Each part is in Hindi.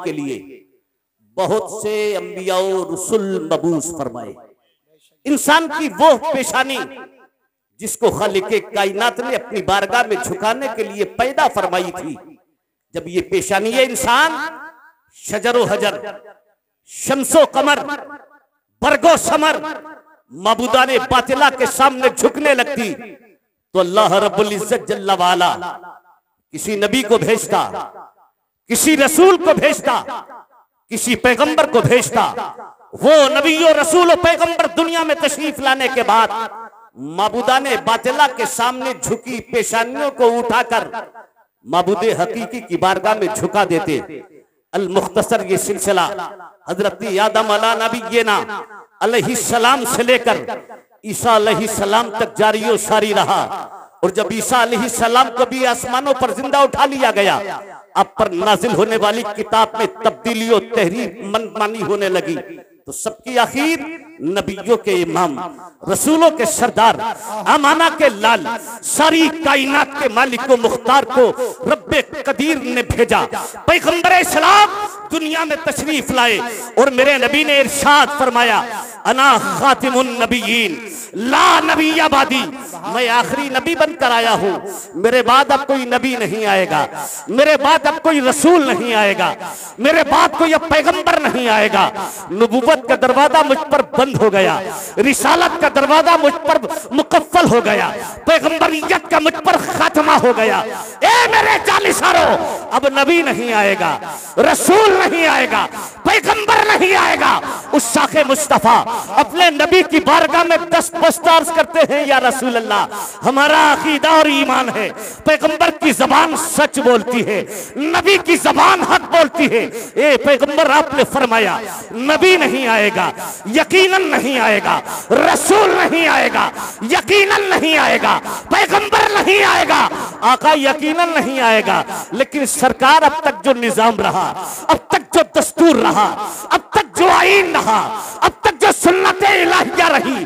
के लिए बहुत से अंबिया और रसूल मबूस फरमाए। इंसान की वो पेशानी जिसको खालिक कायनात ने अपनी बारगाह में झुकाने के लिए पैदा फरमाई थी, जब ये पेशानी इंसान शजरो हजर, शम्सो कमर, बरगो समर, मबूदाने बातिला के सामने झुकने लगती, तो अल्लाह रब्बुल इज्जत जल्ला वाला किसी नबी को भेजता, किसी रसूल को भेजता, किसी पैगंबर को भेजता। वो नबी और रसूल और पैगंबर दुनिया में तशरीफ लाने के बाद माबूदाने बातिला के सामने झुकी पेशानियों को उठाकर माबूदे हकीकी की बारगाह में झुका देते। अल मुख्तसर ये सिलसिला हजरत आदम अला नबीना अलैहिस्सलाम से लेकर ईसा अलैहिस्सलाम तक जारी सारी रहा। और जब ईसा अलैहिस्सलाम को भी आसमानों पर जिंदा उठा लिया गया, अब पर नाजिल होने वाली किताब में तब्दीली और तहरीर मनमानी होने लगी, तो सबकी आखिर नबियों के इमाम, रसूलों के सरदार, अमाना के लाल, सारी कायनात के मालिक को मुख्तार को रब्बे कदीर ने भेजा। पैगंबर इस्लाम दुनिया में तशरीफ लाए और मेरे नबी ने इरशाद फरमाया, अना खातिमुन नबीयीन ला नबी आबादी, मैं आखिरी नबी बनकर आया हूँ, मेरे बाद अब कोई नबी नहीं आएगा, मेरे बाद अब कोई रसूल नहीं आएगा, मेरे बाद कोई अब पैगंबर नहीं आएगा। नबूवत का दरवाजा मुझ पर बंद हो गया, रिसालत का दरवाजा मुझ पर मुकफ्फल हो गया, पैगंबरियत का मुझ पर खात्मा हो गया। ए मेरे जालिसारो, अब नबी नहीं आएगा, रसूल नहीं आएगा, पैगंबर नहीं आएगा। उस शाखे मुस्तफा अपने नबी की बारगाह में दस्त अर्ज करते हैं, या रसूल अल्लाह, हमारा अकीदा और ईमान है, पैगंबर की जबान सच बोलती है, नबी की जबान हक बोलती है। ए पैगंबर, आपने फरमाया नबी नहीं आएगा, यकीनन नहीं आएगा, रसूल नहीं आएगा, यकीनन नहीं आएगा, पैगंबर नहीं आएगा, आका यकीनन नहीं आएगा। लेकिन सरकार, अब तक जो निजाम रहा, अब तक जो दस्तूर रहा, अब तक जो आईन रहा, अब तक जो सुन्नत इलाहिया रही,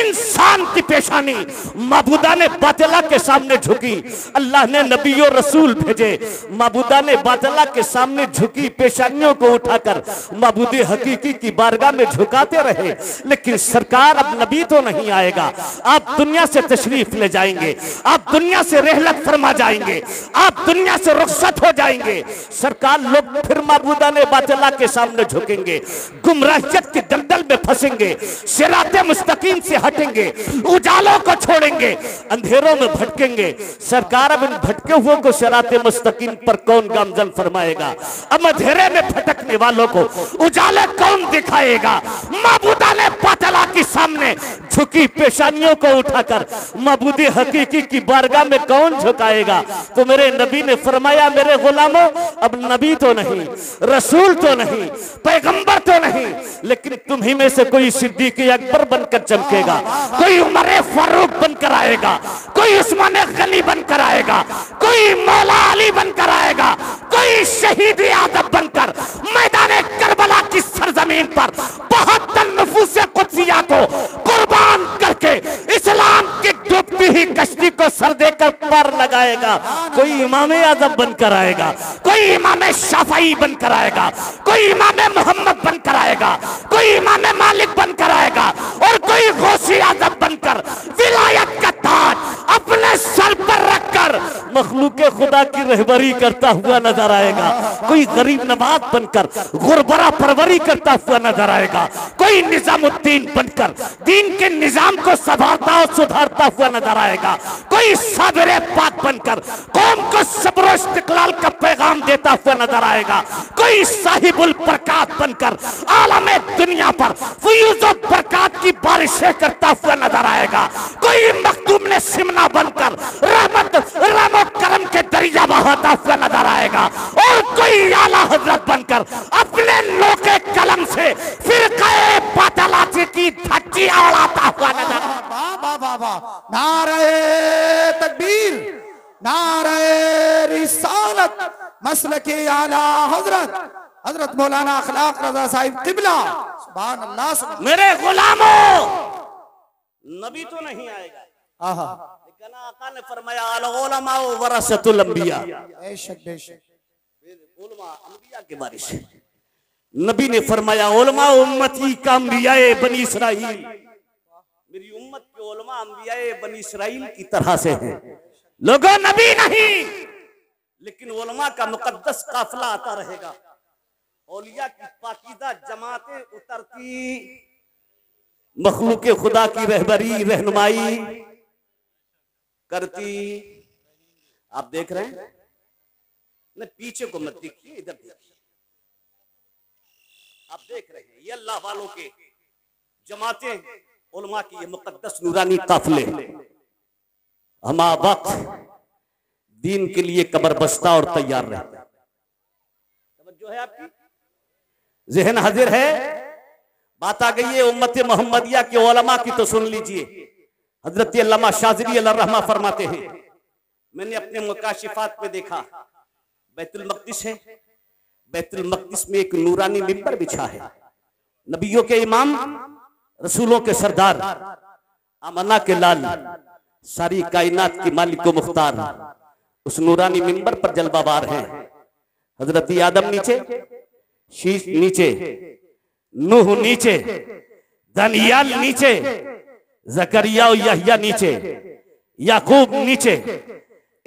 इंसान की पेशानी माबूदा ने बातिला के सामने झुकी। अल्लाह ने नबी और रसूल भेजे, माबूदा ने बातिला के सामने झुकी पेशानियों को उठाकर माबूदे हकीकी की बारगाह में झुकाते रहे। लेकिन सरकार, अब नबी तो नहीं आएगा, आप दुनिया से तशरीफ ले जाएंगे, आप दुनिया से रहलत फरमा जाएंगे, आप दुनिया से रुखसत हो जाएंगे। सरकार, लोग फिर माबूदा ने बातिला के सामने झुकेंगे, गुमराहियत के दलदल में फंसेंगे, सिराते मुस्तकीम से हटेंगे, उजालों को छोड़ेंगे, अंधेरों में भटकेंगे। सरकार, अब इन भटके हुओं को सिराते मुस्तकीम पर कौन गामजन फरमाएगा? अब अंधेरे में भटकने वालों को उजाले कौन दिखाएगा? माबूदा ने बातिला के सामने झुकी पेशानियों को उठाकर माबूदे हकीकी की बारगाह में कौन झुकाएगा? तो मेरे नबी ने फरमाया, मेरे गुलामों, अब नबी तो नहीं, रसूल तो नहीं, पैगंबर तो नहीं, लेकिन तुम्ही में से कोई सिद्दीक अकबर बनकर चमकेगा, कोई उमर फारूक बनकर आएगा, कोई उस्मान गनी बनकर आएगा, कोई मौला अली बनकर आएगा, कोई शहीद आदम बनकर मैदान करबला की सरजमीन पर 72 नफूस कुदसिया को कुर्बान करके इस्लाम की डूबती ही कश्ती को सर देकर पार लगाएगा। कोई इमाम आजम बनकर आएगा, कोई इमाम शाफई बनकर आएगा, कोई इमाम मोहम्मद बनकर आएगा, कोई इमाम मालिक बनकर आएगा, और कोई गौसी आजम बनकर विलायत का ताज अपने सर पर रखकर मखलूके खुदा की रहबरी करता हुआ नजर आएगा। कोई गरीब नवाज बनकर गुरबरा परवरी करता हुआ नजर आएगा, कोई निजामुद्दीन बनकर दीन के निजाम को संभालता और सुधारता हुआ नजर आएगा, कोई साबिरे पाक बनकर कौम को सब्र और इस्तिक़लाल का पैगाम देता हुआ नजर आएगा, कोई साहिबुल बरकात बनकर आलमे दुनिया पर फयूज़ और बरकात की बारिशें करता हुआ नजर आएगा, कोई मखदूम ने सिमना बनकर रहमत रहमत करम के दरिया बहाता हुआ नजर आएगा, और कोई आला हजरत बनकर अपने लोके कलम से फिरक़े बातिलाती की धज्जी उड़ाता हुआ नजर। नारे तकबीर, नारे रिसालत, मसलके आला हजरत हजरत मौलाना अखलाक रजा साहिब किबला। सुभान अल्लाह, सुभान। मेरे गुलामों, नबी तो नहीं आएगा, लेकिन आका ने फरमाया अल उलमा वरसतुल अंबिया, बेशक बेशक, उलमा अंबिया के वारिस। नबी ने फरमाया उलमा उम्मती का अंबियाए बनी इसराइल, मेरी उम्मत के उलमा अंबियाए बनी इसराइल की तरह से हैं। लोगों नबी नहीं, लेकिन उलमा का मुकद्दस काफिला आता रहेगा। औलिया की पाकीदा जमातें उतरती, मखलूक खुदा की रहबरी रहनुमाई करती। आप देख रहे हैं न, पीछे को मत देखिए, इधर देखिए। आप देख रहे हैं ये अल्लाह वालों के जमातें, उलमा की ये मुकद्दस नूरानी काफिले हमा वक्त दीन के लिए कमर बस्ता और तैयार रहता है। जो है आपकी ज़हन हाजिर है, बात आ गई है उम्मत मोहम्मदिया के उलमा की, तो सुन लीजिए। हजरत अल्लामा शाज़िली अलैहि रहमा फरमाते हैं, मैंने अपने मुकाशिफात में देखा बैतुल मक़दिस है, बैतुल मक़दिस में एक नूरानी मिंबर बिछा है। नबियों के इमाम, रसूलों के सरदार, आमना के लाल, सारी कायनात की मालिक व मुख्तार उस नूरानी मिंबर पर जलवाबार हैं। हजरत आदम नीचे, शीश नीचे, नूह नीचे, दानियाल नीचे, ज़करिया और यहया नीचे, याकूब नीचे,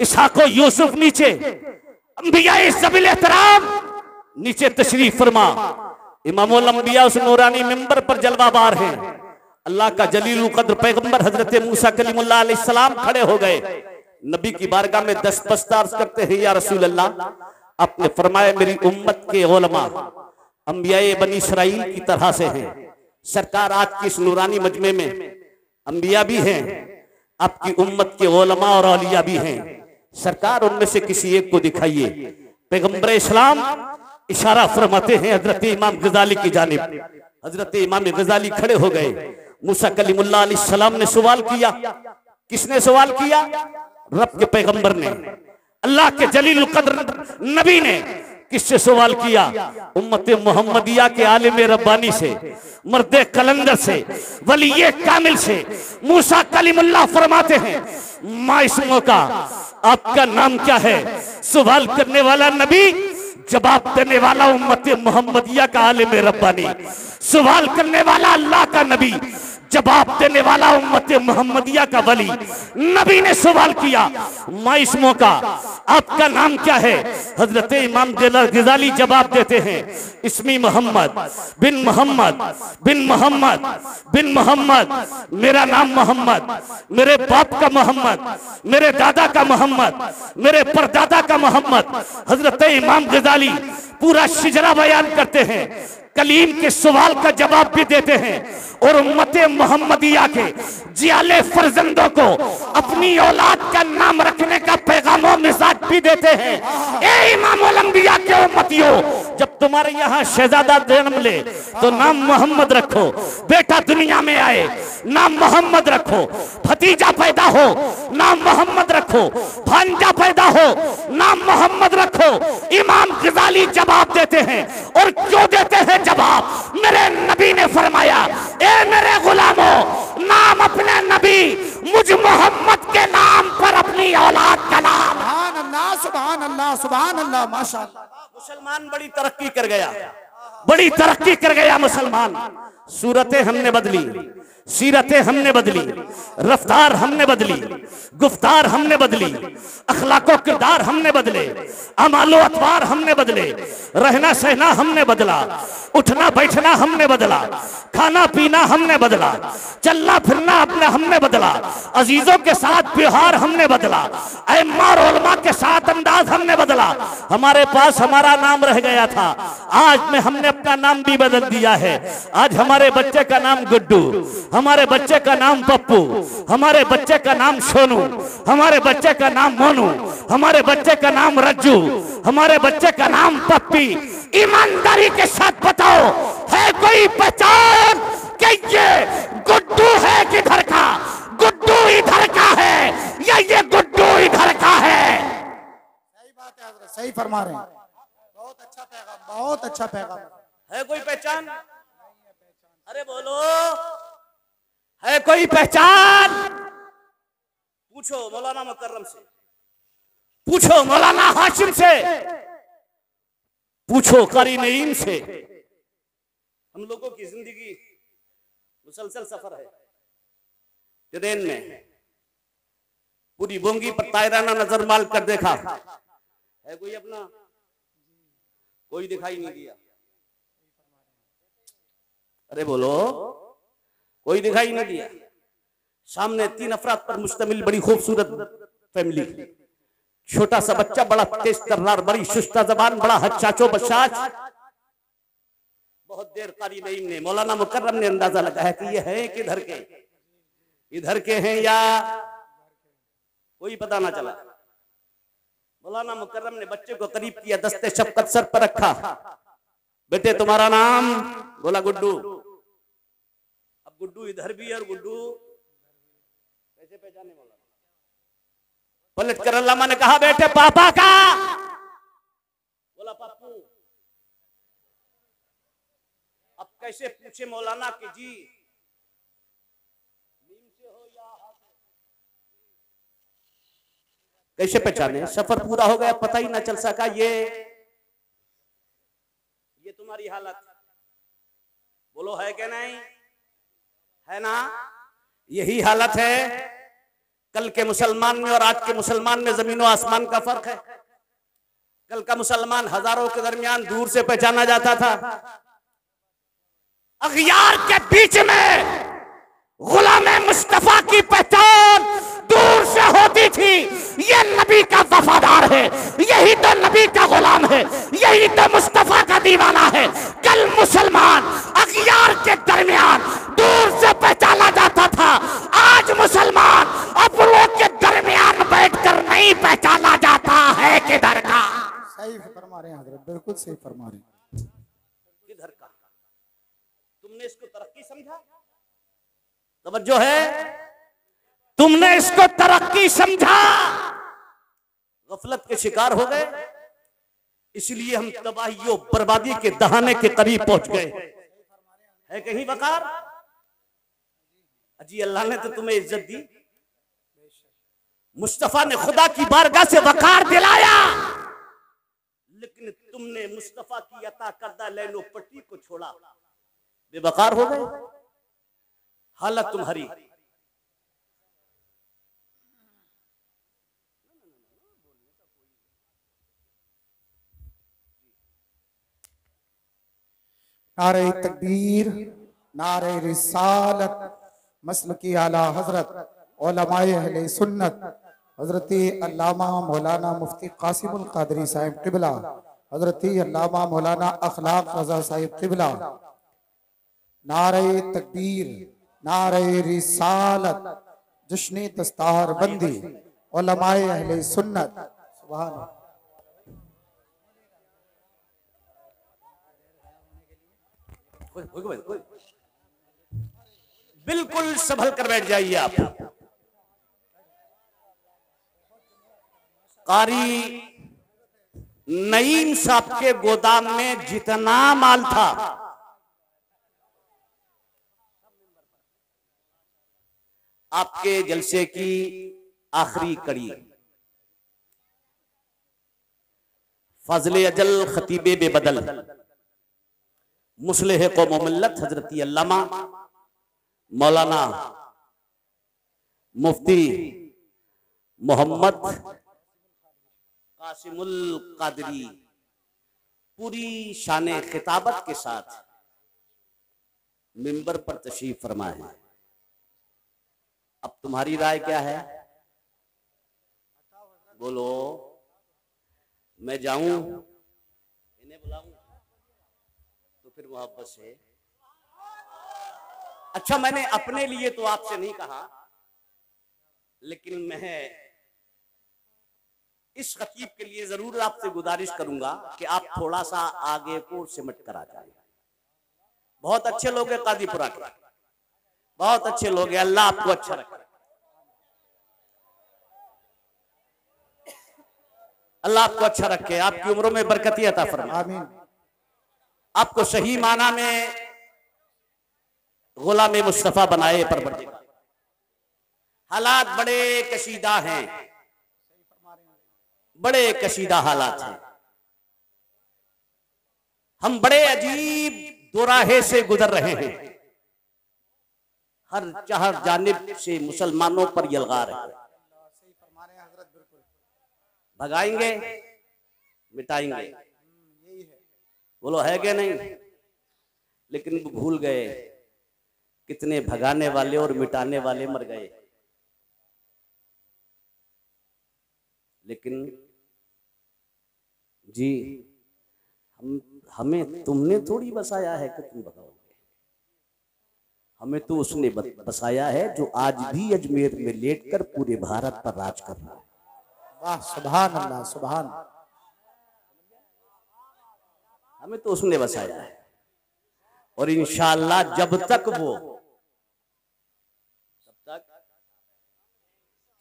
इसहाक और यूसुफ नीचे, अंबियाए सबिल एहतराम नीचे तशरीफ फरमा। इमामुल अंबिया उस नूरानी मिंबर पर जलवाबार हैं। अल्लाह का जलील कद्र पैगंबर हजरत मूसा कलीमुल्लाह अलैहिस्सलाम खड़े हो गए। नबी की बारगाह में दस्तबस्ता अर्ज करते हैं, या रसूल अल्लाह, आपने फरमाया मेरी उम्मत के उलमा अंबियाए बनी इसराइल की तरह से हैं। सरकार आज की इस नूरानी मजमे में अंबिया भी हैं, आपकी उम्मत के उलमा और औलिया भी हैं। सरकार उनमें से किसी एक को दिखाइए। पैगंबर इस्लाम इशारा फरमाते हैं हजरत इमाम गजाली की जानिब। हजरत इमाम गजाली खड़े हो गए। मूसा कलीमुल्लाह अलैहिस्सलाम ने सवाल किया। किसने सवाल किया? रब के पैगंबर ने, अल्लाह के जलील कद्र नबी ने। किससे सवाल किया? उम्मत मोहम्मदिया के आलिम रब्बानी से, मर्दे कलंदर से, वलीये कामिल से। मूसा कलीमुल्लाह फरमाते हैं, माँ इसमों का आपका नाम क्या है? सवाल करने वाला नबी, जवाब देने वाला उम्मत मोहम्मदिया का आलिम रब्बानी। सवाल करने वाला अल्लाह का नबी, जवाब देने वाला उम्मत मोहम्मदिया का वली। नबी ने सवाल किया, माँ इसमों का आपका नाम क्या है? हजरत इमाम गजाली जवाब देते हैं, इसमी मोहम्मद बिन मोहम्मद बिन मोहम्मद बिन मोहम्मद। मेरा नाम मोहम्मद, मेरे बाप का मोहम्मद, मेरे दादा का मोहम्मद, मेरे परदादा का मोहम्मद। हजरत इमाम गजाली पूरा शिजरा बयान करते हैं, कलीम के सवाल का जवाब भी देते हैं और उम्मत मोहम्मदिया के जियाले फर्जंदों को अपनी औलाद का नाम रखने का पैगाम और मिजाज भी देते हैं। ए इमामुल अंबिया के उम्मतियों, जब तुम्हारे यहाँ शहजादा जन्म ले तो नाम मोहम्मद रखो। बेटा दुनिया में आए, नाम मोहम्मद रखो। भतीजा पैदा हो, नाम मोहम्मद रखो। भांजा पैदा हो, नाम मोहम्मद रखो। इमाम गजाली जवाब देते हैं, और क्यों देते हैं जवाब? मेरे नबी ने फरमाया, ए मेरे गुलामों, नाम अपने नबी मुझ मोहम्मद के नाम पर अपनी औलाद का नाम। सुभान अल्लाह, सुभान अल्लाह, सुभान अल्लाह, माशाअल्लाह। मुसलमान बड़ी तरक्की कर गया, बड़ी तरक्की कर गया मुसलमान। सूरतें हमने बदली, सीरतें हमने बदली, रफ्तार हमने बदली, गुफ्तार हमने बदली, अखलाको किरदार हमने बदले, अमालो अतवार हमने बदले, रहना सहना हमने बदला, उठना बैठना हमने बदला, खाना पीना हमने बदला, चलना फिरना अपने हमने बदला, अजीजों के साथ व्यवहार हमने बदला, अइम्मा और उलमा के साथ अंदाज हमने बदला। हमारे पास हमारा नाम रह गया था, आज में हमने अपना नाम भी बदल दिया है। आज हमारे बच्चे का नाम गुड्डू, हमारे बच्चे का नाम पप्पू, हमारे बच्चे का नाम सोनू, हमारे बच्चे का नाम मोनू, हमारे बच्चे का नाम रज्जू, हमारे बच्चे का नाम पप्पी। ईमानदारी के साथ बताओ, है कोई पहचान कि ये गुड्डू है किधर का? गुड्डू इधर का है या ये गुड्डू इधर का है? सही बात है हज़रत, सही फरमा रहे हैं। बहुत अच्छा पैगाम, बहुत अच्छा पैगाम। है कोई पहचान? अरे बोलो, है कोई पहचान? पूछो मौलाना मुकर्रम से, पूछो मौलाना हाशिम से, पूछो कारी नईम से, हम लोगों की जिंदगी मुसलसल सफर है। ट्रेन में पूरी बोंगी पर तायराना नजर मार कर देखा है कोई अपना, कोई दिखाई नहीं दिया। अरे बोलो, कोई दिखाई नहीं दिया। सामने 3 अफराद पर मुश्तमिल बड़ी खूबसूरत फैमिली, छोटा सा बच्चा, बड़ा तेज तर्रार, बड़ी शुष्टा जबान, बड़ा हच्चाचो बशाच। बहुत देर कारी नईम ने, मौलाना मुकर्रम ने अंदाजा लगाया कि ये हैं किधर के, इधर के हैं या कोई पता ना चला। मौलाना मुकर्रम ने बच्चे को करीब किया, दस्ते शफकत सर पर रखा। बेटे तुम्हारा नाम? बोला गुड्डू। अब गुड्डू इधर भी है और गुड्डू कैसे पहचाने? मौलाना पलट कर अल्लामा ने कहा बेटे पापा का? बोला पप्पू। अब कैसे पूछे मौलाना कि जी नीम से हो या हाथ से? कैसे पहचाने? सफर पूरा हो गया, पता ही ना चल सका। ये तुम्हारी हालत, बोलो है क्या? नहीं है ना? यही हालत है। कल के मुसलमान में और आज के मुसलमान में जमीन और आसमान का फर्क है। कल का मुसलमान हजारों के दरमियान दूर से पहचाना जाता था। अगयार के बीच में गुलाम मुस्तफा की पहचान दूर से होती थी। ये नबी का वफादार है, यही तो नबी का गुलाम है, यही तो मुस्तफा का दीवाना है। कल मुसलमान अगयार के दरमियान दूर से पहचाना जाता था, आज मुसलमान अपनों के दरमियान बैठकर नहीं पहचाना जाता है। किधर का? सही फरमा रहे हैं हजरत, बिल्कुल सही फरमा रहे हैं। किधर का? तुमने इसको तरक्की समझा? तवज्जो है, तुमने इसको तरक्की समझा? गफलत के शिकार हो गए, इसलिए हम तबाही और बर्बादी के दहाने के करीब पहुंच गए। है कहीं वकार? अजी अल्लाह ने तो तुम्हें इज्जत दी, मुस्तफा ने खुदा की बारगाह से वकार दिलाया, लेकिन तुमने मुस्तफा की अता करदा लैनो पट्टी को छोड़ा, बेवकार हो गए। हालत तुम्हारी नारे तकबीर, नारे रिसालत, मसलकी आला हजरत उलमाए अहले सुन्नत हजरत अल्लामा मौलाना मुफ्ती कासिमुल कादरी साहिब क़िबला, हजरत अल्लामा मौलाना अखलाक रजा साहिब क़िबला। नारे तकबीर, नारे रिसालत, जश्न दस्तार बंदी उलमाए अहले सुन्नत। सुभान अल्लाह। बिल्कुल संभल कर बैठ जाइए आप। कारी नईम साहब के गोदाम में जितना माल था, आपके जलसे की आखिरी कड़ी फजले अजल खतीबे बेबदल मुस्लिह कौम मिल्लत हजरत अल्लामा मौलाना मुफ्ती मोहम्मद कासिमुल कादरी पूरी शान खिताबत के साथ मिंबर पर तशरीफ फरमा है। अब तुम्हारी राय क्या है? बोलो, मैं जाऊं, इन्हें बुलाऊं? तो फिर मोहब्बत से। अच्छा, मैंने अपने लिए तो आपसे नहीं कहा, लेकिन मैं इस खतीब के लिए जरूर आपसे गुजारिश करूंगा कि आप थोड़ा सा आगे को सिमट कर आ जाए। बहुत अच्छे लोग हैं कादीपुरा के, बहुत अच्छे लोग हैं, अल्लाह आपको अच्छा रखे, अल्लाह आपको अच्छा रखे, आपकी उम्रों में बरकती अता फरमाए, आमीन। आपको सही माना में गुलाम मुस्तफा बनाए परवरदिगार। हालात बड़े कशीदा हैं, बड़े कशीदा हालात हैं। हम बड़े अजीब दोराहे से गुजर रहे हैं, हर चार जानिब से मुसलमानों पर यलगार है। भगाएंगे, मिटाएंगे, बोलो है कि नहीं? लेकिन वो भूल गए कितने भगाने वाले और मिटाने वाले मर गए। लेकिन जी हमें तुमने थोड़ी बसाया है कि तुम भगाओगे, हमें तो उसने बसाया है जो आज भी अजमेर में लेटकर पूरे भारत पर राज कर रहा है। वाह, सुभान अल्लाह, सुभान। हमें तो उसने बसाया है और इंशाअल्लाह जब तक वो, तब तक,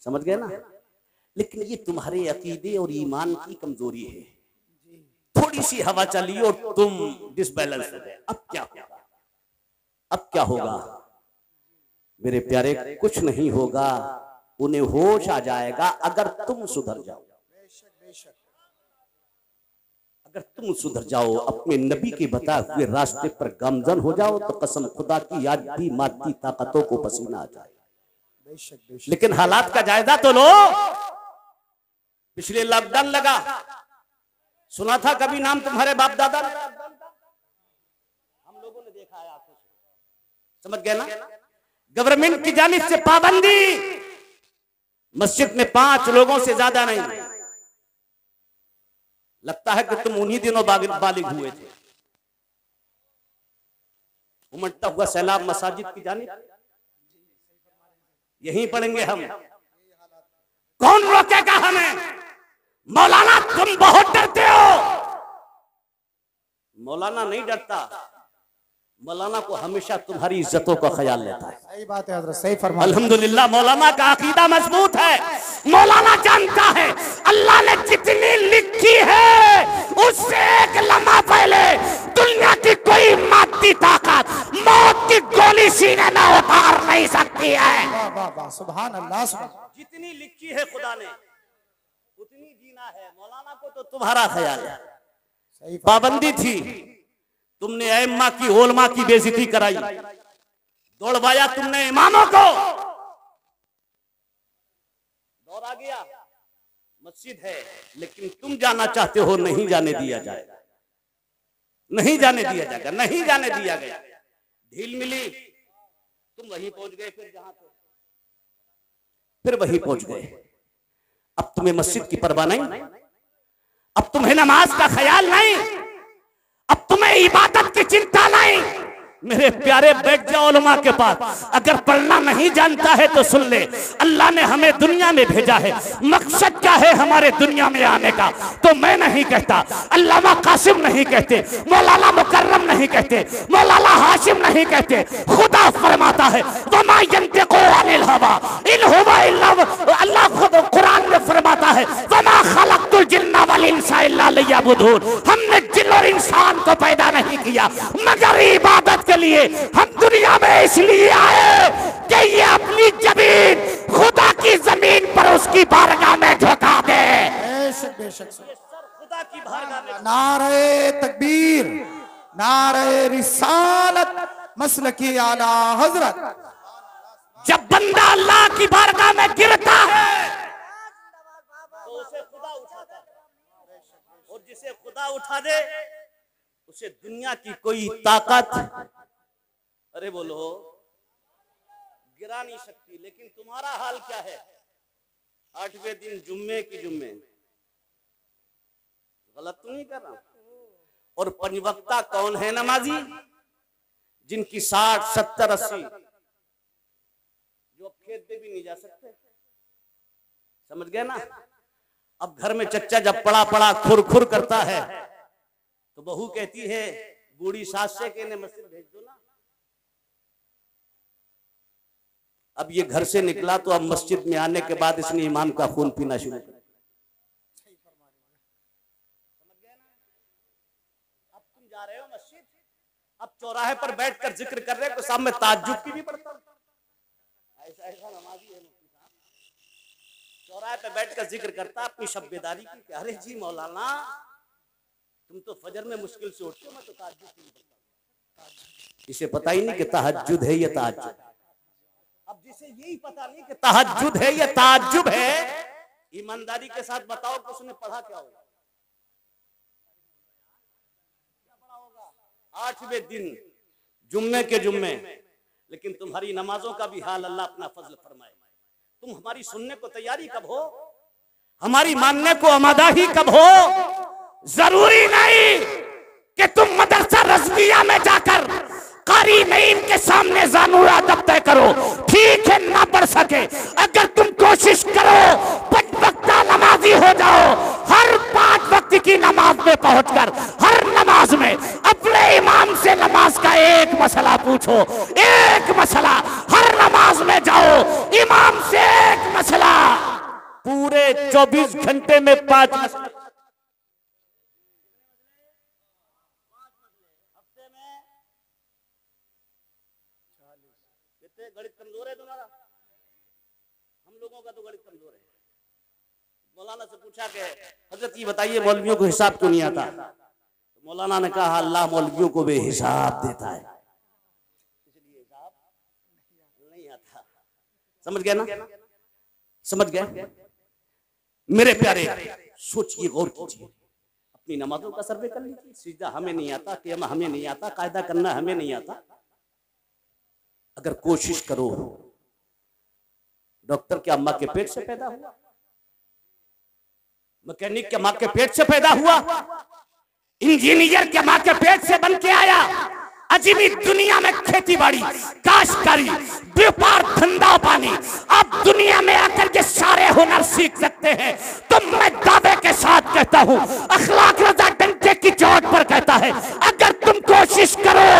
समझ गए ना? लेकिन ये तुम्हारे अकीदे और ईमान की कमजोरी है। थोड़ी सी हवा चली और तुम डिसबैलेंस हो गए। अब क्या होगा? अब क्या होगा मेरे प्यारे? कुछ नहीं होगा, उन्हें होश आ जाएगा अगर तुम सुधर जाओ। अगर तुम सुधर जाओ, अपने नबी के बताए हुए रास्ते पर गामजन हो जाओ, तो कसम खुदा की आज भी मादी ताकतों को पसीना आ जाए। लेकिन हालात का जायजा तो लो। पिछले लॉकडाउन लगा, सुना था कभी नाम तुम्हारे बाप दादा? हम लोगों ने देखा है आंखों से, समझ गए ना? गवर्नमेंट की जानिब से पाबंदी, मस्जिद में 5 लोगों से ज्यादा नहीं। लगता है कि तुम उन्हीं दिनों बालिग हुए थे। उमड़ता हुआ सैलाब मसाजिद की जानिब, यहीं पढ़ेंगे हम। कौन रोकेगा हमें? मौलाना तुम बहुत डरते हो। मौलाना नहीं डरता, मौलाना को हमेशा तुम्हारी इज्जतों का ख्याल लेता है। सही बात है हज़रत, सही फरमाया। अल्हम्दुलिल्लाह मौलाना का अकीदा मजबूत है। मौलाना जानता है अल्लाह ने जितनी लिखी है उससे एक लम्हा पहले दुनिया की कोई मादी ताकत मौत की गोली सीने में उतार नहीं सकती है। वाह वाह वाह, सुभान अल्लाह, सुभान। जितनी लिखी है खुदा ने उतनी जीना है। मौलाना को तो तुम्हारा ख्याल है। सही पाबंदी थी, तुमने अइम्मा की ओलमा की बेइज्जती कराई, दौड़वाया तुमने इमामों को। दौड़ आ गया, मस्जिद है, लेकिन तुम जाना चाहते हो, नहीं जाने दिया जाएगा, नहीं जाने दिया जाएगा, नहीं जाने दिया गया। ढील मिली, तुम वहीं पहुंच गए, फिर वहीं पहुंच गए। अब तुम्हें मस्जिद की परवाह नहीं, अब तुम्हें नमाज का ख्याल नहीं, अब तुम्हें इबादत की चिंता नहीं। मेरे प्यारे बैठ जाओ उलमा के पास। अगर पढ़ना नहीं जानता है तो सुन ले, अल्लाह ने हमें दुनिया में भेजा है। मकसद क्या है हमारे दुनिया में आने का? तो मैं नहीं कहता, अल्लामा कासिम नहीं कहते, मौलाना मुकर्रम नहीं कहते, मौलाना हाशिम नहीं कहते। खुदा फरमाता है वमा यंतिकु अनिल हवा इन हुवा इल्ला, अल्लाह खुद कुरान में फरमाता है वमा खलक़तुल जिन्ना वल इंसा इल्ला लियअबुदून। हमने जिन और इंसान को पैदा नहीं किया मगर इबादत के लिए। हम दुनिया में इसलिए आए कि ये अपनी जमीन खुदा की जमीन पर उसकी बारगाह में झुका दे। बेशक बेशक, खुदा की बारगाह में। नारे तकबीर, नारे रिसालत, मसलकी आला हजरत। जब बंदा अल्लाह की बारगाह में गिरता है तो उसे खुदा उठाता है, और जिसे खुदा उठा दे उसे दुनिया की कोई ताकत, अरे बोलो, गिरा नहीं सकती। लेकिन तुम्हारा हाल क्या है? 8वें दिन जुम्मे की जुम्मे, गलत तो नहीं कर रहा? और 5 वक्ता कौन है नमाजी? जिनकी 60, 70, 80, जो खेत पे भी नहीं जा सकते। समझ गए ना? अब घर में चच्चा जब पड़ा पड़ा खुर खुर करता है तो बहू कहती है बूढ़ी सास से कहने मस्जिद भेज दो ना। अब ये घर से निकला तो अब मस्जिद में आने के बाद इसने इमाम का खून पीना शुरू कर। अब तुम जा रहे हो मस्जिद, अब चौराहे पर बैठकर जिक्र कर रहे हो, सामने ताज्जुब की भी पढ़ता हूं। ऐसा ऐसा नमाजी है मुफ्ती साहब, चौराहे पे बैठकर जिक्र करता अपनी शब्बेदारी की। अरे जी मौलाना, तुम तो फजर में मुश्किल से उठते हो, मैं तो ताज्जुद की भी पढ़ता हूं। इसे पता ही नहीं कि तहज्जुद है या ताज्जुब। अब जिसे यही पता नहीं कि तहज्जुद है या ताज्जुब है, ईमानदारी के साथ बताओ कि उसने पढ़ा क्या होगा? 8वें दिन जुम्मे के जुम्मे। लेकिन तुम्हारी नमाजों का भी हाल अल्लाह अपना फजल फरमाए। तुम हमारी सुनने को तैयारी कब हो, हमारी मानने को आमादाही कब हो? जरूरी नहीं कि तुम मदरसा रज़विया में जाकर कारी नईम के सामने जानूर अदब तय करो, ठीक है ना पढ़ सके, अगर तुम कोशिश करो 5 वक्त नमाजी हो जाओ, हर 5 वक्त की नमाज में पहुंचकर हर नमाज में अपने इमाम से नमाज का एक मसला पूछो, एक मसला, हर नमाज में जाओ इमाम से एक मसला, पूरे 24 घंटे में 5 मसले। गणित कमजोर है तुम्हारा, हम लोगों का तो गणित कमजोर है। मौलाना से पूछा कि हजरत ये बताइए मौलवियों को हिसाब क्यों नहीं आता? तो मौलाना ने कहा अल्लाह मौलवियों को बेहिसाब देता है, इसलिए हिसाब नहीं आता। समझ गए ना? समझ गए? मेरे प्यारे सोचिए, गौर कीजिए, अपनी नमाजों का सर्वे कर लीजिए। सिजदा हमें नहीं आता, क़ियाम हमें नहीं आता, कायदा करना हमें नहीं आता। अगर कोशिश करो, डॉक्टर क्या मां के पेट से पैदा हुआ? मैकेनिक क्या मां के पेट से पैदा हुआ? इंजीनियर क्या मां के पेट से बन के आया? अजीबी दुनिया में खेती बाड़ी, काश्तकारी, व्यापार, धंधा पानी, आप दुनिया में आकर के सारे हुनर सीख सकते हैं। तो मैं दावे के साथ कहता हूं, अखलाक रजा डंडे की चोट पर कहता है, अगर तुम कोशिश करो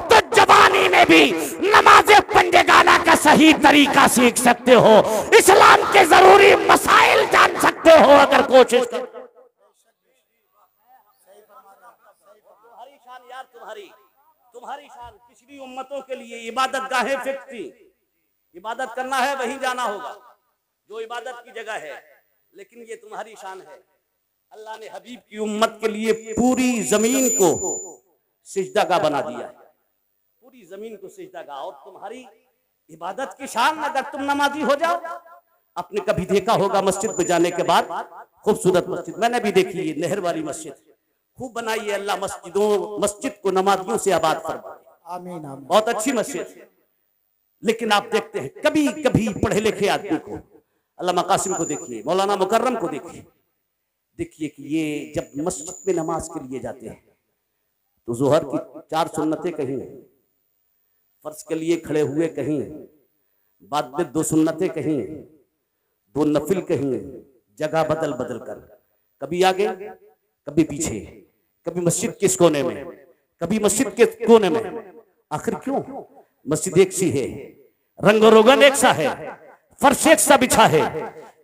तो जवानी में भी नमाज़े पंजेगाना का सही तरीका सीख सकते हो, इस्लाम के जरूरी मसाइल जान सकते हो अगर कोशिश करो। तुम्हारी शान यार, तुम्हारी शान। पिछली उम्मतों के लिए इबादत गाहें फिक्स थी, इबादत करना है वहीं जाना होगा जो इबादत की जगह है, लेकिन ये तुम्हारी शान है। अल्लाह ने हबीब की उम्मत के लिए पूरी जमीन को सिजदागाह बना दिया है, पूरी जमीन को सिजदागाह। और तुम्हारी इबादत की शान, अगर तुम नमाजी हो जाओ। आपने कभी देखा होगा मस्जिद में जाने के बाद, खूबसूरत मस्जिद मैंने भी देखी है, नहर वाली मस्जिद खूब बनाई है। अल्लाह मस्जिद को नमाजियों से आबाद फरमाए, आमीन आमीन। बहुत अच्छी मस्जिद। लेकिन आप देखते हैं कभी कभी पढ़े लिखे आदमी को, अल्लामा कासिम को देखिए, मौलाना मुकर्रम को देखिए कि ये जब मस्जिद में नमाज के लिए जाते हैं तो जोहर की 4 सुन्नतें कहीं, फर्ज के लिए खड़े हुए कहीं, बाद में 2 सुन्नतें कहीं, 2 नफिल कहीं, जगह बदल बदल कर, कभी आगे कभी पीछे, कभी मस्जिद के कोने में, कभी मस्जिद के कोने में। आखिर क्यों? मस्जिद एक सी है, रंग रोगन एक सा है, फर्श एक सा बिछा है,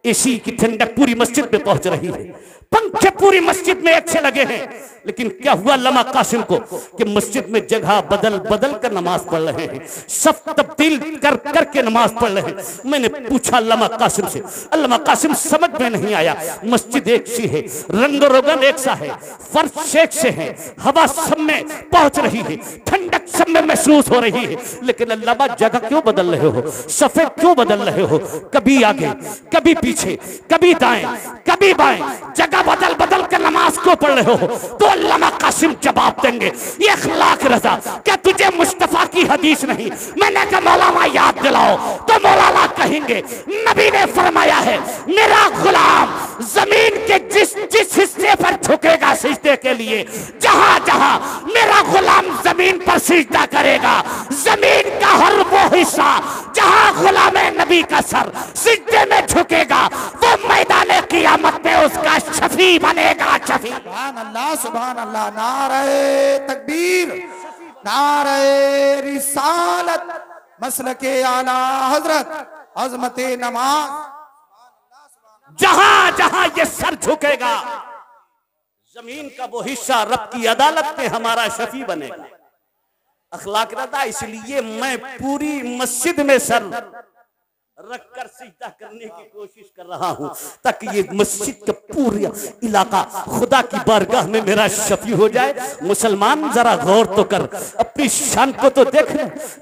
एसी की ठंडक पूरी मस्जिद में पहुंच रही है, पंखे पूरी मस्जिद में एक से लगे हैं। लेकिन क्या हुआ अल्लामा कासिम को कि मस्जिद में जगह बदल बदल कर नमाज पढ़ रहे हैं, सब तब्दील कर करके नमाज पढ़ रहे हैं। मैंने पूछा अल्लामा कासिम से, अल्लामा कासिम समझ में नहीं आया, मस्जिद एक सी है, रंग रोगन एक सा है, फर्श एक से है, हवा सब में पहुंच रही है, ठंडक सब में महसूस हो रही है, लेकिन अल्लामा जगह क्यों बदल रहे हो, सफेद क्यों बदल रहे हो? कभी आगे कभी पीछे, कभी दाएं कभी बाएं, जगह बदल बदल कर नमाज क्यों पढ़ रहे हो? तो अल्लामा कासिम जवाब देंगे, ये अखलाक रजा, क्या तुझे मुस्तफा की हदीस नहीं? मैंने कहा मौलाना याद दिलाओ, तो मौलाना कहेंगे नबी ने फरमाया है, मेरा गुलाम जमीन के जिस जिस हिस्से पर झुकेगा सिजदे के लिए, जहां जहां मेरा गुलाम जमीन पर सिजदा करेगा, जमीन का हर वो हिस्सा जहां गुलाम नबी का सर सिजदे में झुकेगा, वो मैदान क़ियामत में उसका शफी बनेगा। शफी। सुभान अल्लाह, सुभान अल्लाह। नारे तकबीर, नारे रिसालत, मसलके आला हजरत, अज़मते नमाज। जहां जहां ये सर झुकेगा, जमीन का वो हिस्सा रब की अदालत में हमारा शफी बनेगा। अखलाक रदा, इसलिए मैं पूरी मस्जिद में सर रखकर सिजदा करने की कोशिश कर रहा हूँ ताकि ये मस्जिद का पूरा इलाका खुदा की बारगाह में मेरा शफी हो जाए। मुसलमान जरा गौर तो कर, अपनी शान को तो देख।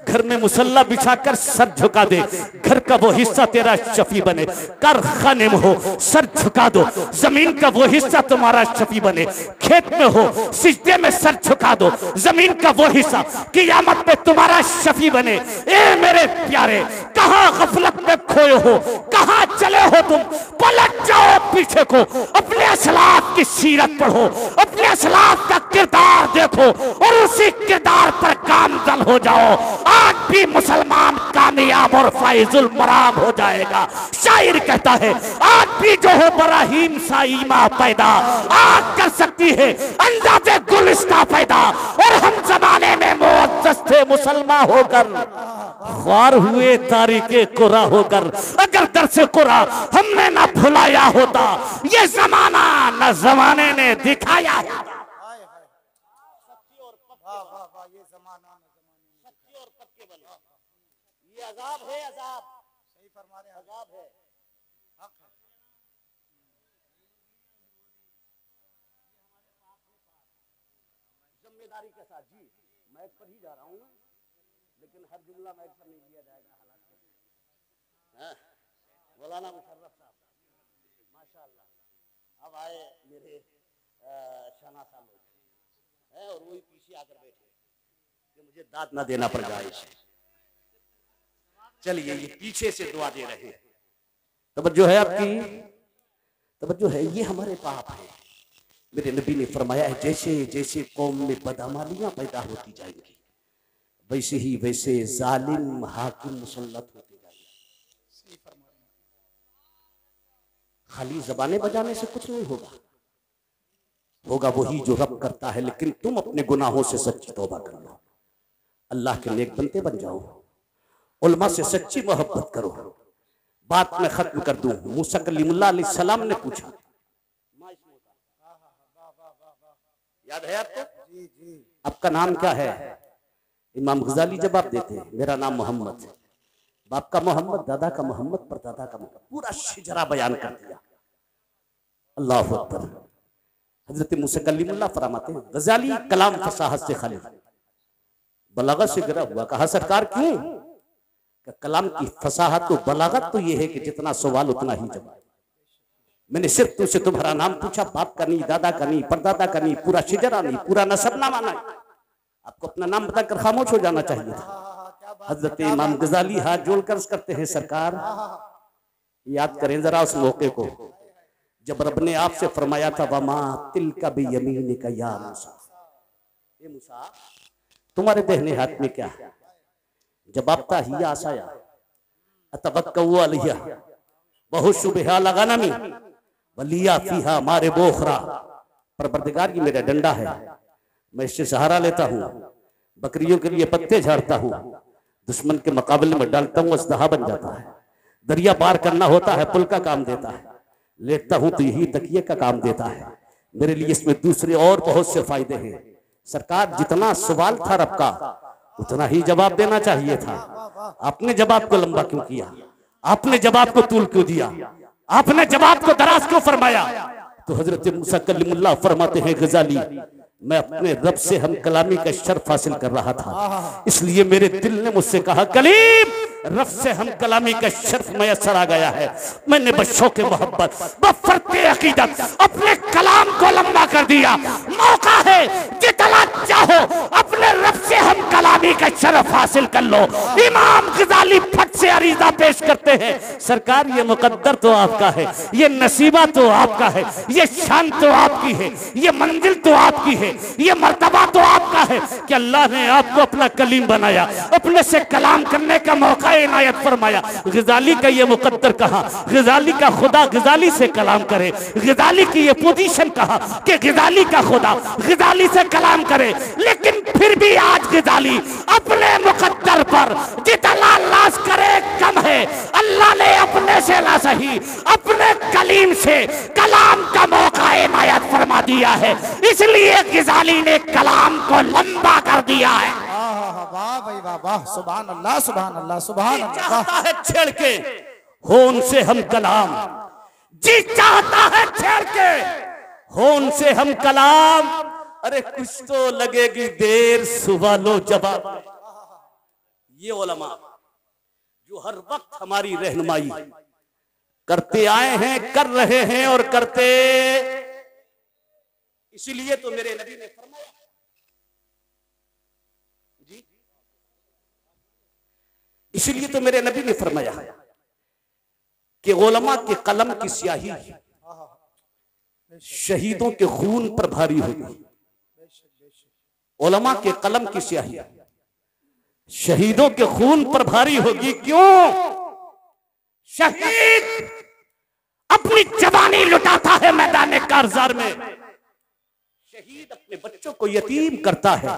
घर में मुसल्ला बिछाकर सर झुका दे, घर का वो हिस्सा तेरा शफी बने। कारखाने में हो सर झुका दो, जमीन का वो हिस्सा तुम्हारा शफी बने। खेत में हो सिजदे में सर झुका दो, जमीन का वो हिस्सा क़ियामत में तुम्हारा शफी बने। ए मेरे प्यारे, कहाँ गफलत में खोए हो, कहाँ चले हो तुम? पलट जाओ पीछे को, अपने असलाफ की सीरत पढ़ो, अपने असलाफ का किरदार देखो और उसी किरदार पर कामजल हो जाओ। आज भी मुसलमान कामयाब और फाइजुल मराब हो जाएगा। शायर कहता है आज भी जो है बराहीम सा ईमा पैदा आज कर सकती है अंदाज़े गुलिस्ता पैदा। और हम जमाने में मुअज़्ज़ज़ थे मुसलमान होकर, ख्वार हुए तारीके कुरा होकर। अगर दर्से कुरा हमने ना भुलाया होता, ये जमाना न जमाने ने दिखाया होता। ये अजाब है, अजाब सही फरमा रहे, अजाब है, हक है। जिम्मेदारी के साथ जी मैच पर ही जा रहा हूँ, लेकिन हर जुमला मैच पर नहीं लिया जाएगा। हालात मौलाना मुशर्रफ साहब माशाअल्लाह अब आए मेरे शनासा लोग हैं और वही पीछे आकर बैठे कि मुझे दाद ना देना पड़ जाए। चलिए ये पीछे से दुआ दे रहे हैं। तवज्जो है आपकी, तवज्जो है। ये हमारे पाप है। मेरे नबी ने फरमाया है जैसे जैसे कौम में बदअमलियां पैदा होती जाएंगी वैसे ही वैसे जालिम हाकिम मुसल्लत होते जाएंगे। खाली जबानें बजाने से कुछ नहीं होगा, होगा वही जो रब करता है। लेकिन तुम अपने गुनाहों से सच्ची तौबा कर लो, अल्लाह के नेक बनते बन जाओ, उलमा से सच्ची मोहब्बत करो। बात मैं खत्म कर दूं। मूसा कलीमुल्लाह अलैहिस्सलाम ने पूछा, याद है आपको? जी जी। आपका नाम क्या है? इमाम गजाली जवाब देते हैं मेरा नाम मोहम्मद। बाप का मोहम्मद, दादा का मोहम्मद, परदादा का मोहम्मद, पूरा शिजरा बयान कर दिया। अल्लाह अकबर। हजरत मूसा कलीमुल्लाह फरमाते हैं गजाली कलाम फसाहत से खाली, बलागत से गिरा हुआ। कहा सरकार क्यों? कलाम की फसाहत तो बलागत तो ये है कि जितना सवाल उतना ही जवाब। मैंने सिर्फ तुझसे तुम्हारा नाम पूछा, बाप का नहीं, दादा का नहीं, परदादा का नहीं, पूरा शिजरा नहीं, पूरा नसबनामा नहीं। आपको अपना नाम बताकर खामोश हो जाना चाहिए था। हजरत इमाम गजाली हाथ जोड़कर करते हैं सरकार याद करें जरा उस मौके को जब रब ने आपसे फरमाया था वमा तिलका बियमीनिका या मूसा, ये मूसा तुम्हारे दाहिने हाथ में क्या है? जवाब था हिया आसाया अतवक्कउ अलैहा बहुशुबहा लगानमी वलिया फीहा मारे बोखरा। परवरदिगार, ये मेरा डंडा है, मैं इससे सहारा लेता हूँ, बकरियों के लिए पत्ते झाड़ता हूँ, दुश्मन के मुकाबले में डालता हूँ, असदहा बन जाता है। दरिया पार करना होता है, पुल का काम देता है। लेटता हूँ तो यही तकिए का काम देता है। मेरे लिए इसमें दूसरे और बहुत से फायदे हैं। सरकार, जितना सवाल था रब का उतना ही जवाब देना चाहिए था। आपने जवाब को लंबा क्यों किया? आपने जवाब को तूल क्यों दिया? आपने जवाब को दराज क्यों फरमाया? तो हजरत मूसा कलीमुल्लाह फरमाते हैं गजाली, मैं अपने रब से हम कलामी का शर्फ हासिल कर रहा था, इसलिए मेरे दिल ने मुझसे कहा कलीम रब से हम कलामी का शर्फ मैसर आ गया है। मैंने बच्चों के मोहब्बत बफरते अकीदत अपने कलाम को लंबा कर दिया। मौका है, जितना चाहो अपने रब से हम कलामी का शर्फ हासिल कर लो। इमाम गजाली फट से अरीजा पेश करते हैं, सरकार ये मुकद्दर तो आपका है, ये नसीबा तो आपका है, ये शान तो आपकी है, ये मंजिल तो आपकी है, ये मर्तबा तो आपका है कि अल्लाह ने आपको अपना कलीम बनाया, अपने से कलाम करने का मौका इनायत फरमाया। गजाली का ये मुकद्दर कहा, गजाली का खुदा गजाली से कलाम करे। गजाली की ये पोजीशन कहा कि गजाली का खुदा गजाली से कलाम करे। लेकिन फिर भी आज गजाली अपने मुकद्दर पर जितना लाश करे कम है। अल्लाह ने अपने से ना सही अपने कलीम से कलाम का मौका इनायत फरमा दिया है, इसलिए गजाली ने कलाम को लंबा कर दिया है। वाह भाई वाह वाह, सुभान अल्लाह सुभान अल्लाह सुभान अल्लाह। चाहता है छेड़ के हो उनसे हम कलाम, जी चाहता है छेड़ के हो उनसे हम कलाम। अरे कुछ तो लगेगी देर, सुबह लो जवाब। ये उलमा जो हर वक्त हमारी रहनुमाई करते आए हैं, कर रहे हैं और करते, इसीलिए तो मेरे नबी ने फरमाया जी, इसीलिए तो मेरे नबी ने फरमाया कि उलमा के कलम की स्याही शहीदों के खून पर भारी होगी। उलमा के कलम की स्याही शहीदों के खून पर भारी होगी। क्यों? शहीद अपनी जवानी लुटाता है मैदान कारजार में, शहीद अपने बच्चों को यतीम करता है,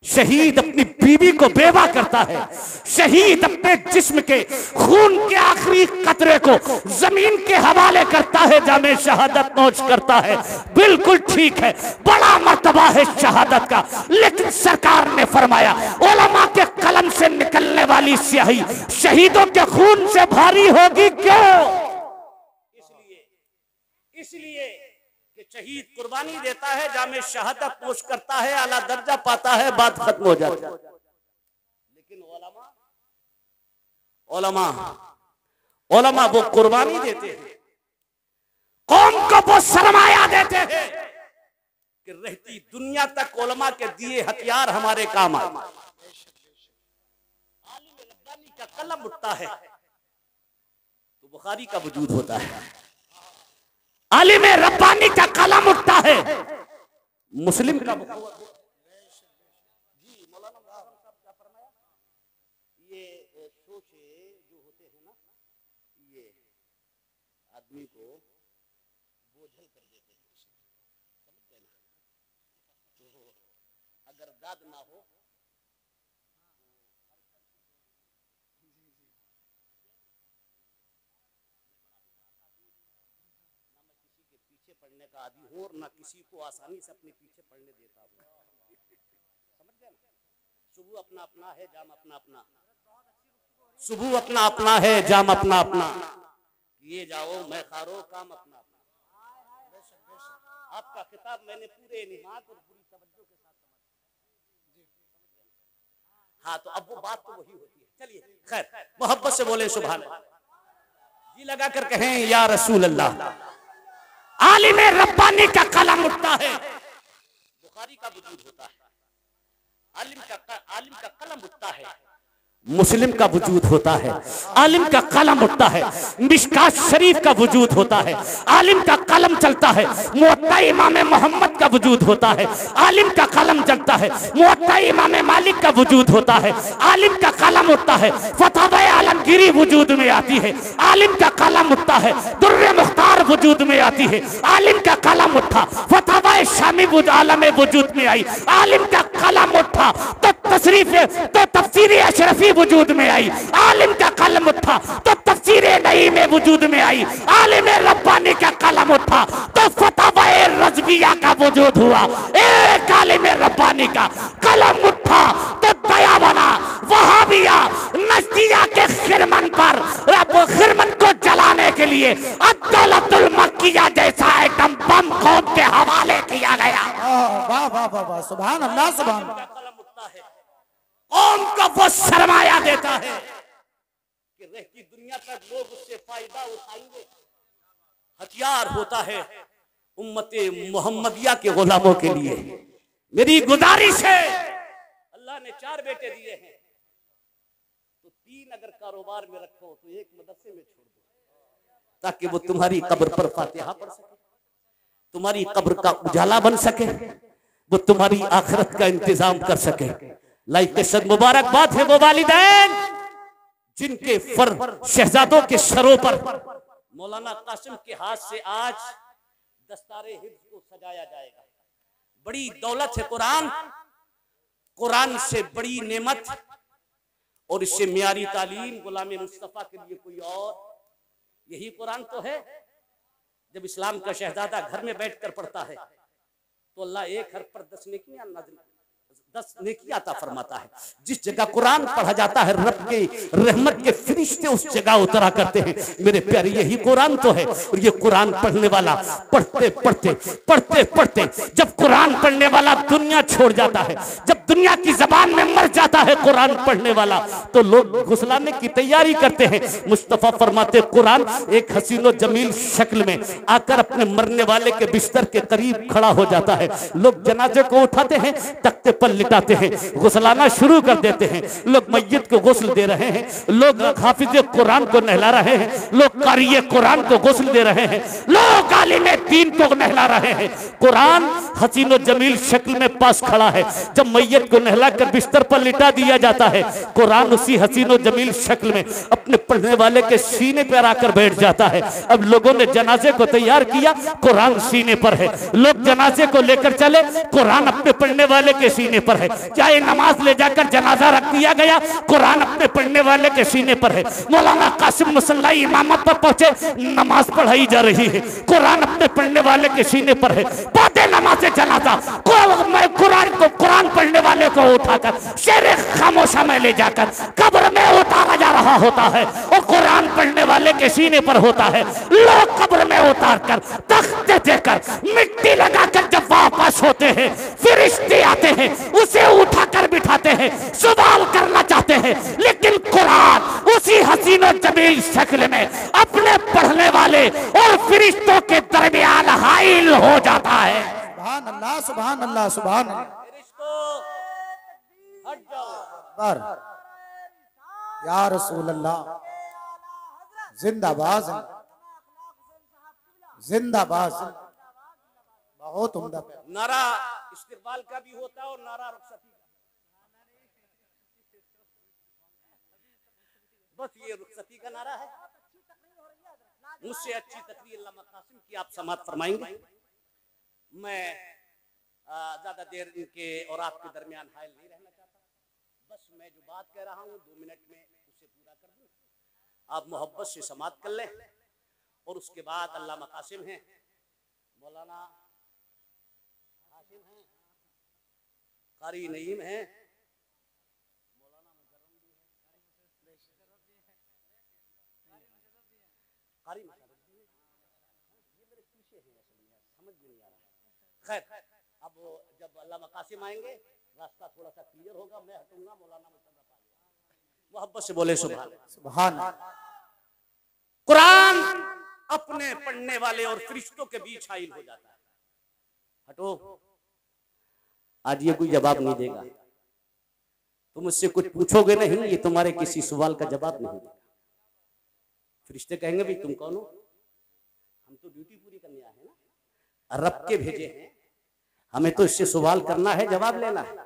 शहीद अपनी बीवी को बेवा करता है, शहीद अपने जिस्म के खून के आखिरी कतरे को जमीन के हवाले करता है, जामे शहादत नोच करता है। बिल्कुल ठीक है, बड़ा मर्तबा है शहादत का, लेकिन सरकार ने फरमाया उलमा के कलम से निकलने वाली स्याही शहीदों के खून से भारी होगी। क्यों? इसलिए कि शहीद कुर्बानी देता है, जामे शहादत नोश करता है, आला दर्जा पाता है, बात खत्म हो जाती है। लेकिन उलमा वो कुर्बानी देते हैं, कौम को वो सरमाया देते हैं कि रहती दुनिया तक उलमा के दिए हथियार हमारे काम आए। आलिम रब्बानी का कलम उठता है तो बुखारी का वजूद होता है, आलिम रब्बानी का कलम उठता है मुस्लिम का। जी मौलाना साहब क्या फरमाया, ये शोशे जो होते हैं ना, ये आदमी को बोझल कर देते हैं, समझते ना? तो अगर दाद ना हो पढ़ने का आदि हो और ना किसी को आसानी से अपने पीछे पढ़ने देता हूँ, समझ गए ना? सुबह अपना अपना है, जाम अपना अपना, सुबह अपना अपना है, जाम अपना अपना, ये जाओ मैं खारो काम अपना अपना। आपका किताब मैंने पूरे निमात और पूरी तवज्जो के साथ समझा। हाँ तो अब वो बात तो वही होती है। चलिए खैर, मोहब्बत से बोले सुभान अल्लाह, जी लगा कर कहें या रसूल अल्लाह। आलिम रब्बानी का कलम उठता है, बुखारी का वजूद होता है, आलिम का कलम उठता है, मुस्लिम का वजूद होता है, आलिम का कलम उठता है, मिशकात शरीफ का वजूद होता है, आलिम का कलम चलता है, मुवत्ता इमाम मोहम्मद का वजूद होता है, आलिम का कलम चलता है, मुवत्ता इमाम मालिक का वजूद होता है, आलिम का कलम उठता है, फतवा आलमगीरी वजूद में आती है, आलिम का कलम उठता है, दुर्र मुख्तार वजूद में आती है, आलिम का कलम उठा, फतवा शामी आलम वजूद में आई, आलिम का कलम उठा तो तशरीफ तो तफसीर अशरफी वजूद में आई, आलिम का कलम उठा तो तफसीर नई में वजूद में आई, आलिम रब्बानी का कलम उठा तो फतवा रज़विया का वजूद हुआ। एक आलिम रब्बानी का कलम उठा तो दया बना वहाबिया नजदिया के खिरमन पर, खिरमन को जलाने के लिए अब्दुल मक्किया जैसा आइटम बम कौम के हवाले किया गया। वाह वाह वाह वाह, सुभान अल्लाह सुभान अल्लाह। कौम को वो सरमाया देता है कि रहती दुनिया तक लोग उससे फायदा उठाएंगे। हथियार होता है उम्मते मोहम्मदिया के गुलामों के लिए। मेरी गुजारिश है, अल्लाह ने 4 बेटे दिए हैं तो 3 अगर कारोबार में रखो तो 1 मदरसे में छोड़ दो, ताकि वो तुम्हारी कब्र पर फातिहा पढ़ सके, तुम्हारी कब्र का उजाला बन सके, वो तुम्हारी आखिरत का इंतजाम कर सके। लाइक के सद मुबारकबाद है वो वालिदैन जिनके फर शहजादों के सरों पर मौलाना कासिम के हाथ से आज दस्तारे हिफ्ज़ को सजाया जाएगा। बड़ी दौलत है कुरान, कुरान से बड़ी नेमत और इससे मियारी तालीम गुलाम मुस्तफा के लिए कोई और, यही कुरान तो है। जब इस्लाम का शहजादा घर में बैठकर पढ़ता है तो अल्लाह 1 हर्फ पर 10 नेकियां 10 नेकी अता फरमाता है। जिस जगह कुरान पढ़ा जाता है रब के रहमत के फरिश्ते उस जगह उतरा करते हैं। मेरे प्यारे यही कुरान तो है। और ये कुरान पढ़ने वाला पढ़ते पढ़ते पढ़ते पढ़ते जब कुरान पढ़ने वाला दुनिया छोड़ जाता है, जब दुनिया की जबान में मर जाता है कुरान पढ़ने वाला, तो लोग घुसलाने की तैयारी करते हैं। मुस्तफा फरमाते कुरान एक हसीनो जमील शक्ल में आकर अपने मरने वाले के बिस्तर के करीब खड़ा हो जाता है। लोग जनाजे को उठाते हैं, तख्ते पर लिटाते हैं, गुस्लाना शुरू कर देते हैं। लोग मय्यत को गुस्ल दे रहे हैं, लोग हाफिज कुरान को नहला रहे हैं, लोग कारिये कुरान को गुस्ल दे रहे हैं, लोग आलिम दीन को नहला रहे हैं। कुरान हसीनो जमील शक्ल में पास खड़ा है। जब मय्यत को नहला कर बिस्तर पर लिटा दिया जाता है, कुरान उसी हसीनो जमील शक्ल में अपने पढ़ने वाले के सीने पर आकर बैठ जाता है। अब लोगों ने जनाजे को तैयार किया, कुरान सीने पर है। लोग जनाजे को लेकर चले, कुरान अपने पढ़ने वाले के सीने पर है। चाहे नमाज ले जाकर जनाजा रख दिया गया, कुरान अपने पढ़ने वाले के सीने पर है। मौलाना कासिम मुसल्ला इमामत पर पहुंचे, नमाज पढ़ाई जा रही है, कुरान अपने पढ़ने वाले के सीने पर है। बातें नमाज जनाजा कुरान पढ़ने वाले को उठाकर शेरे खामोशा में ले जाकर कब्र में उतारा जा रहा होता है और कुरान पढ़ने वाले के सीने पर होता है। लोग कब्र में उतार कर तख्ते देकर मिट्टी लगाकर जब वापस होते हैं, फरिश्ते आते हैं, उसे उठाकर बिठाते हैं, सवाल करना चाहते हैं, लेकिन कुरान उसी हसीन और जमील शक्ल में अपने पढ़ने वाले और फरिश्तों के दरमियान हाइल हो जाता है। सुभान अल्लाह सुभान अल्लाह सुभान अल्लाह। या रसूल अल्लाह जिंदाबाद जिंदाबाद। बहुत उम्दा नारा इस्तिकबाल का भी होता है और नारा रुखसती का। बस ये रुखसती का नारा है। मुझसे अच्छी तकरीर अल्लामा कासिम की आप समाअत फरमाएंगे। मैं ज्यादा देर इनके और आपके दरमियान हायल नहीं रहना चाहता। बस मैं जो बात कह रहा हूँ 2 मिनट में उसे पूरा कर दूं। आप मोहब्बत से समाअत कर लें और उसके बाद अल्लामा कासिम हैं, मौलाना हाशिम हैं, कारी नईम हैं, मौलाना मुकर्रम भी हैं, कारी मुशर्रफ भी हैं। ये मेरे पीछे हैं, असल में समझ में नहीं आ रहा। खैर, अब जब अल्लामा कासिम आएंगे रास्ता थोड़ा सा क्लियर होगा, मैं हटूंगा, मौलाना मुशर्रफ आ जाएगा। मोहब्बत से बोले सुभान सुभान। कुरान अपने पढ़ने वाले और फरिश्तों के बीच हाइल हो जाता है। हटो, आज ये कोई जवाब नहीं देगा। तुम मुझसे कुछ पूछोगे नहीं, ये तुम्हारे किसी सवाल का जवाब नहीं देगा। फरिश्ते कहेंगे भाई तुम कौन हो? हम तो ड्यूटी पूरी करने आए हैं ना, रब के भेजे हैं, हमें तो इससे सवाल करना है, जवाब लेना है।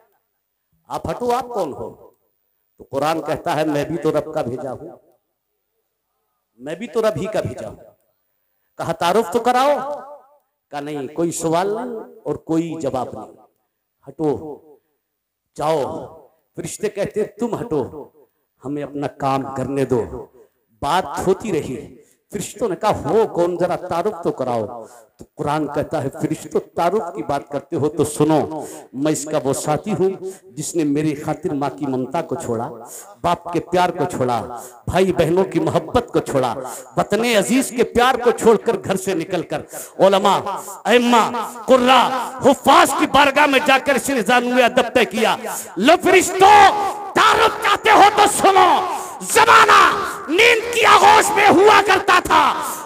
आप हटो, आप कौन हो? तो कुरान कहता है मैं भी तो रब का भेजा हूं, मैं भी तो रब ही का भेजा हूं। कहा तारुफ तो कराओ, कहा नहीं, कोई सवाल नहीं और कोई जवाब नहीं, हटो जाओ। फरिश्ते कहते तुम हटो, हमें अपना काम करने दो। बात होती रही, फरिश्तों ने कहा हो कौन, जरा तारुफ तो कराओ। तो कुरान कहता है फरिश्तों तारुफ की बात करते हो तो सुनो, मैं इसका वो साथी हूँ जिसने मेरी खातिर माँ की ममता को छोड़ा, बाप के प्यार को छोड़ा, भाई बहनों की मोहब्बत को छोड़ा, वतने अजीज के प्यार को छोड़कर घर से निकलकर उलमा, अइम्मा, कुर्रा, हुफ्फाज की बारगाह में जाकर इसने जानू अदब तय किया। लो फरिश्तों तारुफ चाहते हो तो सुनो, जमाना नींद की आगोश में हुआ करता था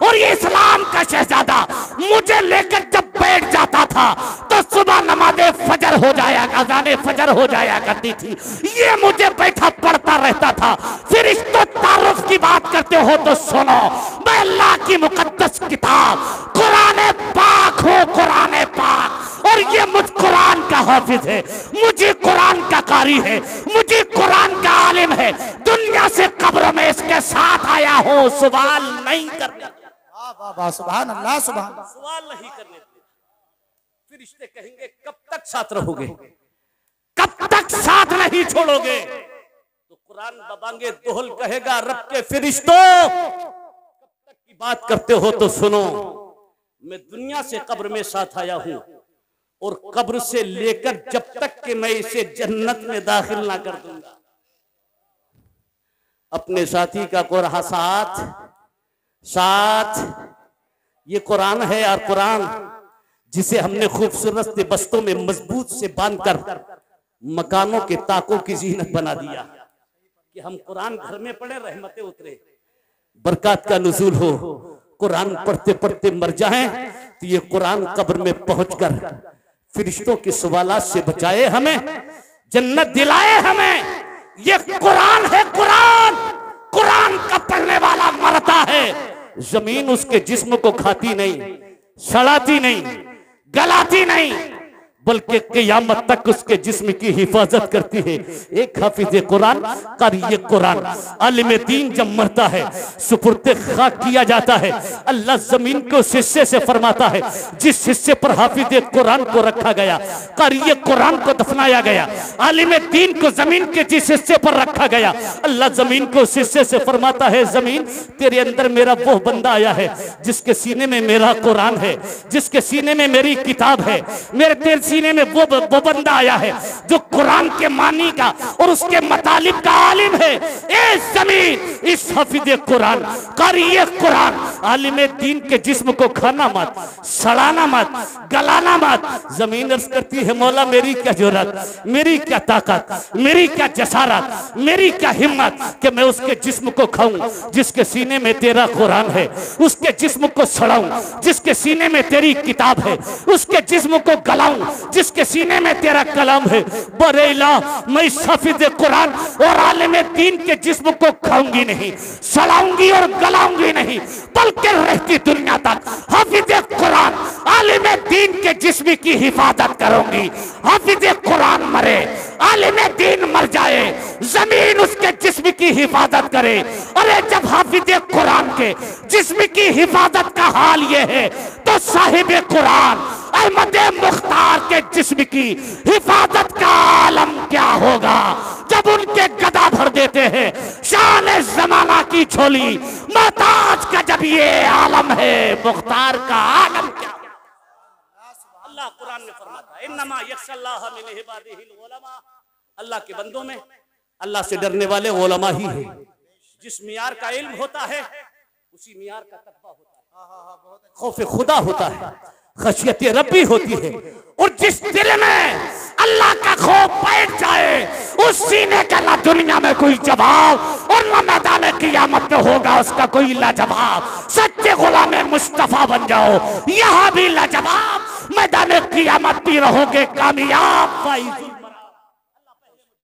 और ये इस्लाम का शहजादा मुझे लेकर जब बैठ जाता था तो सुबह नमाज़े फजर हो जाया, अज़ाने फजर हो जाया करती थी, ये मुझे बैठा पढ़ता रहता था। फिर इस तो तारुफ की बात करते हो तो सुनो, मैं अल्लाह की मुकद्दस किताब कुरान पाक हो, कुरान पाक, और ये मुझ कुरान का हाफिज है, मुझे कुरान का कारी है, मुझे कुरान का आलिम है। दुनिया से कब्र में इसके साथ आया हो, सवाल नहीं करने, सुभान अल्लाह सुभान, सवाल नहीं करने। फिर रिश्ते कहेंगे कब तक साथ रहोगे, कब तक साथ नहीं छोड़ोगे? तो कुरान बबांगे दोहल कहेगा रब के फरिश्तों कब तक की बात करते हो तो सुनो, मैं दुनिया से कब्र में साथ आया हूं, और कब्र से लेकर जब तक कि मैं इसे जन्नत में दाखिल ना कर दूंगा। अपने साथी का कुरान साथ साथ ये कुरान है, और कुरान जिसे हमने खूबसूरत से बस्तों में मजबूत से बांधकर मकानों के ताकों की जीनत बना दिया कि हम कुरान घर में पढ़े, रहमतें उतरे, बरकत का नुज़ूल हो। कुरान पढ़ते पढ़ते मर जाएं तो ये कुरान कब्र में पहुंचकर फरिश्तों के सवालात से बचाए हमें, जन्नत दिलाए हमें। ये कुरान है, कुरान कुरान का पढ़ने वाला मरता है, जमीन उसके जिस्म को खाती नहीं, सड़ाती नहीं, गलाती नहीं, बल्कि क़यामत तक उसके जिस्म की हिफाजत करती है। एक हाफिज कुरान क़ारी कुरान आलिम दीन जब मरता है, सुपुर्द खाक किया जाता है, अल्लाह जमीन को उस हिस्से से फरमाता है जिस हिस्से पर हाफिज कुरान को रखा गया, क़ारी कुरान को दफनाया गया, आलिम दीन को जमीन के जिस हिस्से पर रखा गया, अल्लाह जमीन को उस हिस्से से फरमाता है जमीन तेरे अंदर मेरा वो बंदा आया है जिसके सीने में मेरा कुरान है, जिसके सीने में मेरी किताब है, मेरे तेरे सीने में वो बंदा आया है जो कुरान के मानी का और उसके मतलब का आलिम है। ए जमीन, इस हाफिज कुरान क़ारी कुरान आलिम दीन के जिस्म को खाना मत, सड़ाना मत, गलाना मत। जमीन अर्ज करती है मौला मेरी क्या जुर्रत, मेरी क्या ताकत, मेरी क्या जसारत, मेरी क्या हिम्मत कि मैं उसके जिस्म को खाऊं जिसके सीने में तेरा कुरान है, उसके जिस्म को सड़ाऊं जिसके सीने में तेरी किताब है, उसके जिस्म को गलाऊं जिसके सीने में तेरा कलाम है। बरेला मैं हाफिज कुरान और आलिम दीन के जिस्म को खाऊंगी नहीं, सड़ाऊंगी और गलाऊंगी नहीं, बल्कि रहती दुनिया तक हाफिज कुरान आलिम दीन के जिस्म की हिफाजत करूंगी। हाफिज कुरान मरे, आलिम दीन मर जाए, जमीन उसके जिस्म की हिफाजत करे। अरे जब हाफिज कुरान के जिस्म की हिफाजत का हाल ये है तो साहिब कुरान अहमद मुख्तार के जिस्म की हिफाजत का आलम क्या होगा जब उनके गदा भर देते हैं शान जमाना की झोली। मोहताज का जब ये आलम है, मुख्तार का आलम क्या। अल्लाह कुरान में फरमाता है इन्नमा यख्शल्लाह मिन इबादिहिल उलमा, अल्लाह के बंदों में अल्लाह से डरने वाले उलमा ही है। जिस मियार का इल्म होता है उसी मियार का तकवा होता है, खौफ खुदा होता है, खशियत रब्बी होती है। और जिस दिल में अल्लाह का खौफ बैठ जाए उस सीने का ना दुनिया में कोई जवाब और ना मैदान क़यामत में होगा उसका कोई लाजवाब। सच्चे गुलाम मुस्तफा बन जाओ, यहाँ भी लाजवाब, मैदान क़यामत भी रहोगे कामयाब।